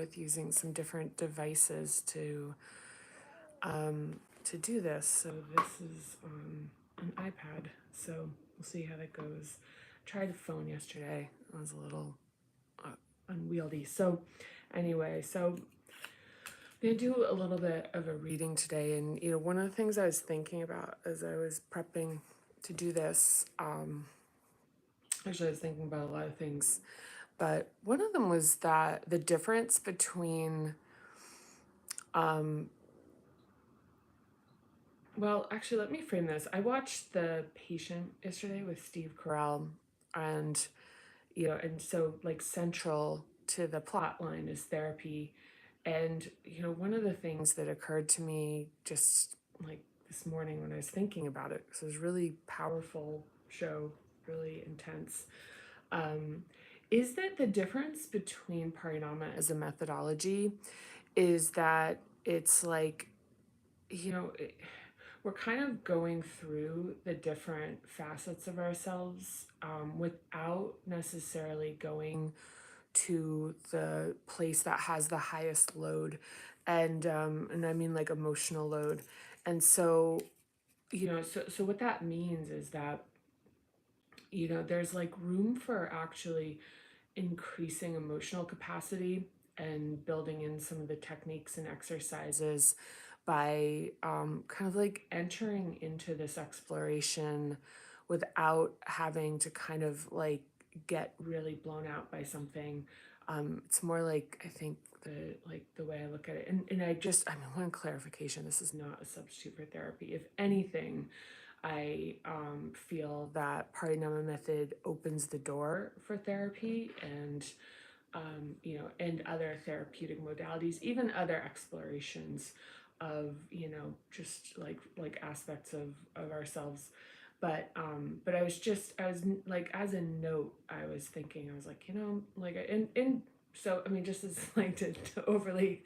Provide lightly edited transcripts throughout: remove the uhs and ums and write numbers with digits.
with using some different devices to do this. So this is an iPad. So we'll see how that goes. Tried the phone yesterday. It was a little unwieldy. So anyway, so I'm gonna do a little bit of a reading today, and one of the things I was thinking about as I was prepping to do this, actually I was thinking about a lot of things, but one of them was that the difference between, well, actually, let me frame this. I watched The Patient yesterday with Steve Carell, and and so like central to the plot line is therapy. And one of the things that occurred to me just like this morning when I was thinking about it, because it was a really powerful show, really intense, is that the difference between Parinama as a methodology is that it's like, we're kind of going through the different facets of ourselves without necessarily going to the place that has the highest load, and I mean like emotional load. And so so what that means is that there's like room for actually increasing emotional capacity and building in some of the techniques and exercises by kind of like entering into this exploration without having to kind of like get really blown out by something. It's more like, I think, the way I look at it, and I mean, one clarification: this is not a substitute for therapy. If anything, I feel that Parinama method opens the door for therapy and and other therapeutic modalities, even other explorations of just like aspects of ourselves. But I was like, as a note, I was thinking, I was like, like in so I mean, just as like to overly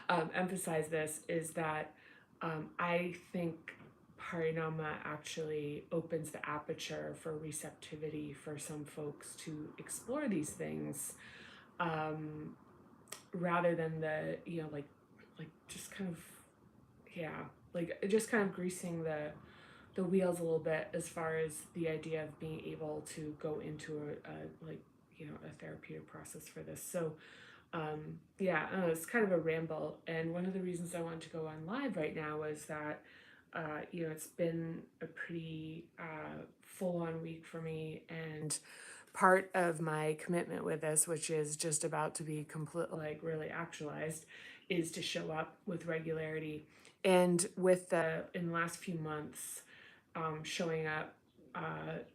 emphasize this, is that I think Parinama actually opens the aperture for receptivity for some folks to explore these things, um, rather than the like just kind of, yeah, like just kind of greasing the wheels a little bit as far as the idea of being able to go into a like a therapeutic process for this. So yeah, I don't know, it's kind of a ramble. And one of the reasons I wanted to go on live right now is that it's been a pretty full-on week for me, and part of my commitment with this, which is just about to be like really actualized, is to show up with regularity. And with in the last few months, showing up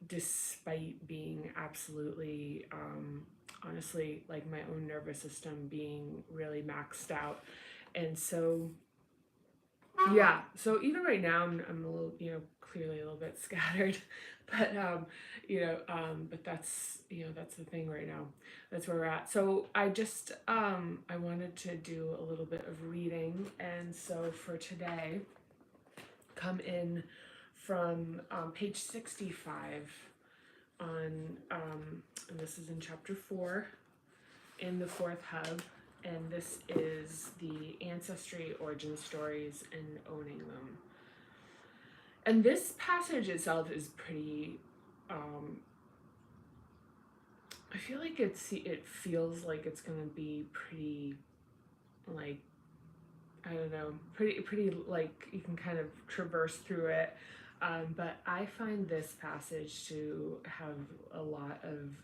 despite being absolutely, honestly, like my own nervous system being really maxed out. And so yeah, so even right now I'm a little, clearly a little bit scattered, but but that's the thing right now. That's where we're at. So I just I wanted to do a little bit of reading, and so for today, come in from page 65 on and this is in chapter 4 in the fourth hub, and this is the ancestry origin stories and owning them. And this passage itself is pretty, I feel like it feels like it's gonna be pretty, like, I don't know, pretty like you can kind of traverse through it. But I find this passage to have a lot of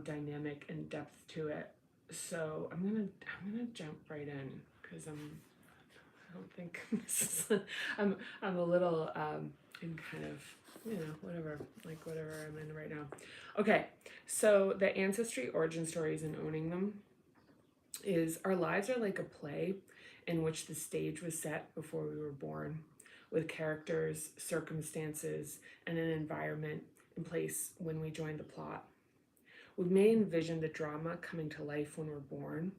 dynamic and depth to it. So I'm gonna jump right in, because I don't think this is, I'm a little in kind of whatever I'm in right now. Okay, so the ancestry origin stories and owning them is: our lives are like a play in which the stage was set before we were born, with characters, circumstances, and an environment in place when we joined the plot. We may envision the drama coming to life when we're born,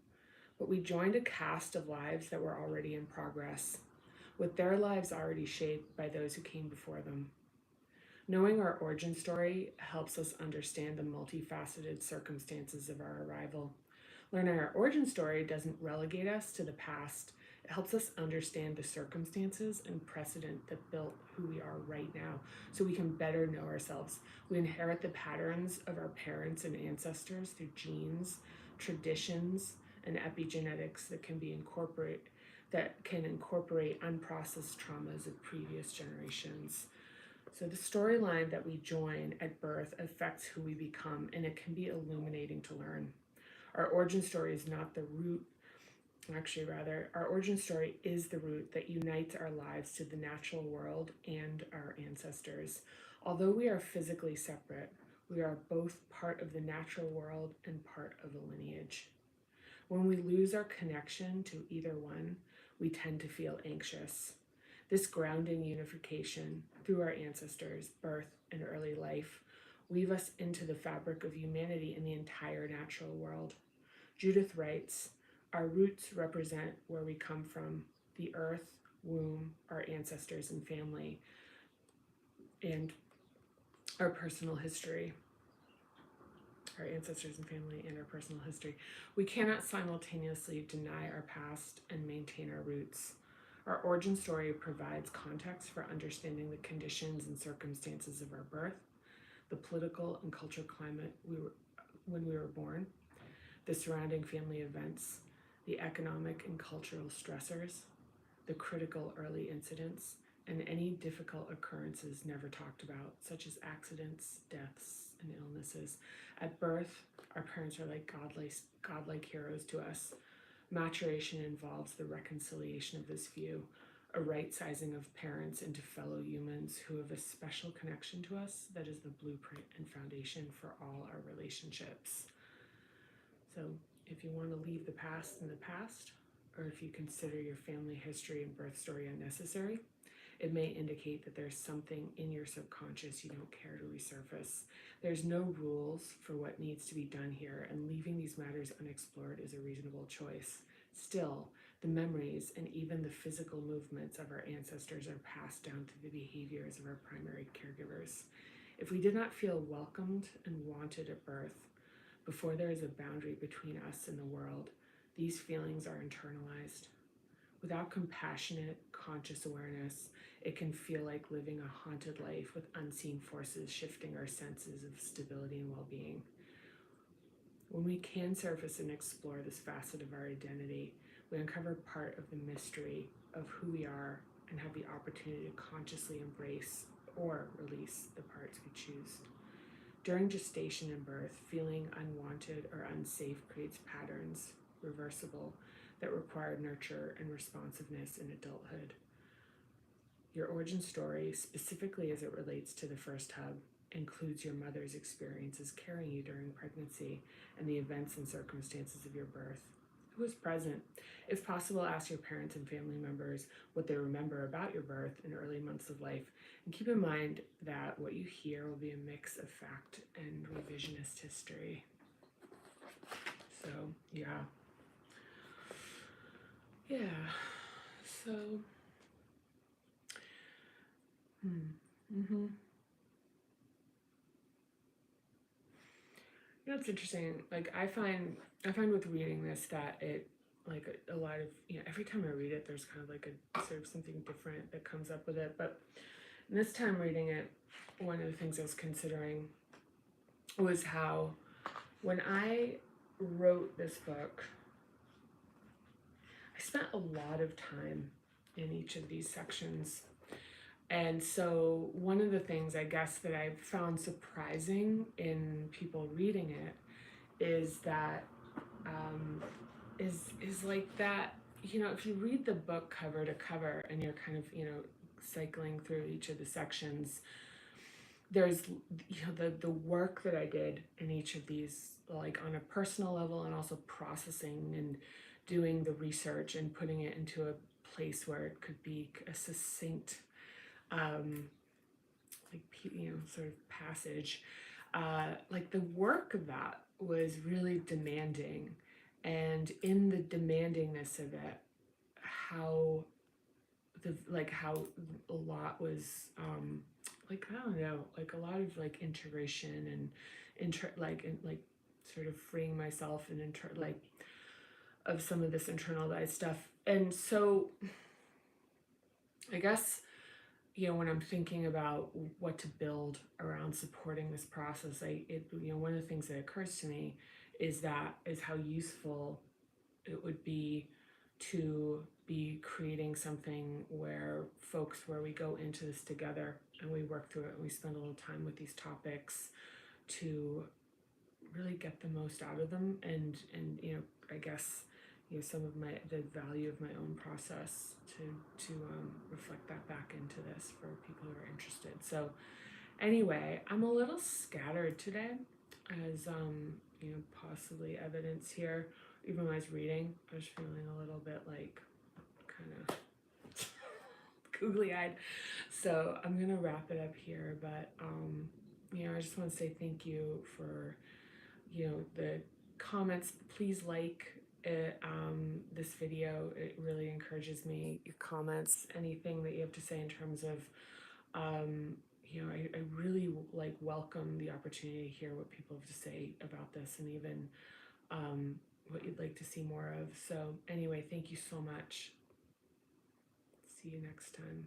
but we joined a cast of lives that were already in progress, with their lives already shaped by those who came before them. Knowing our origin story helps us understand the multifaceted circumstances of our arrival, Learning our origin story doesn't relegate us to the past. It helps us understand the circumstances and precedent that built who we are right now so we can better know ourselves. We inherit the patterns of our parents and ancestors through genes, traditions, and epigenetics that can incorporate unprocessed traumas of previous generations. So the storyline that we join at birth affects who we become, and it can be illuminating to learn. Our origin story is not the root, actually, rather, our origin story is the root that unites our lives to the natural world and our ancestors. Although we are physically separate, we are both part of the natural world and part of a lineage. When we lose our connection to either one, we tend to feel anxious. This grounding unification through our ancestors, birth, and early life weave us into the fabric of humanity and the entire natural world. Judith writes, our roots represent where we come from, the earth, womb, our ancestors and family, and our personal history. Our ancestors and family and our personal history. We cannot simultaneously deny our past and maintain our roots. Our origin story provides context for understanding the conditions and circumstances of our birth, the political and cultural climate when we were born, the surrounding family events, the economic and cultural stressors, the critical early incidents, and any difficult occurrences never talked about, such as accidents, deaths, and illnesses. At birth, our parents are like godlike heroes to us. Maturation involves the reconciliation of this view, a right sizing of parents into fellow humans who have a special connection to us that is the blueprint and foundation for all our relationships. So if you want to leave the past in the past, or if you consider your family history and birth story unnecessary, it may indicate that there's something in your subconscious you don't care to resurface. There's no rules for what needs to be done here, and leaving these matters unexplored is a reasonable choice. Still, the memories and even the physical movements of our ancestors are passed down to the behaviors of our primary caregivers. If we did not feel welcomed and wanted at birth, before there is a boundary between us and the world, these feelings are internalized. Without compassionate, conscious awareness, it can feel like living a haunted life with unseen forces shifting our senses of stability and well-being. When we can surface and explore this facet of our identity, we uncover part of the mystery of who we are and have the opportunity to consciously embrace or release the parts we choose. During gestation and birth, feeling unwanted or unsafe creates patterns, reversible, that require nurture and responsiveness in adulthood. Your origin story, specifically as it relates to the first hub, includes your mother's experiences carrying you during pregnancy and the events and circumstances of your birth. Who was present? If possible, ask your parents and family members what they remember about your birth and early months of life. And keep in mind that what you hear will be a mix of fact and revisionist history. So, yeah. So, you know, it's interesting. Like I find with reading this that it, like a lot of, every time I read it, there's kind of like a sort of something different that comes up with it. But this time reading it, one of the things I was considering was how when I wrote this book, I spent a lot of time in each of these sections. And so one of the things I guess that I found surprising in people reading it is that is like that, if you read the book cover to cover and you're kind of, cycling through each of the sections, there's, the work that I did in each of these, like on a personal level, and also processing and doing the research and putting it into a place where it could be a succinct sort of passage. Like the work of that was really demanding, and in the demandingness of it, how a lot was I don't know, like a lot of like integration and sort of freeing myself and like of some of this internalized stuff. And so I guess, when I'm thinking about what to build around supporting this process, one of the things that occurs to me is how useful it would be to be creating something where we go into this together and we work through it and we spend a little time with these topics to really get the most out of them, and I guess some of the value of my own process to reflect that back into this for people who are interested. So anyway, I'm a little scattered today, as possibly evidence here. Even when I was reading, I was feeling a little bit like kind of googly eyed. So I'm gonna wrap it up here, but I just want to say thank you for the comments. Please like it, this video. It really encourages me. Your comments, anything that you have to say in terms of I really welcome the opportunity to hear what people have to say about this, and even what you'd like to see more of. So anyway, thank you so much. See you next time.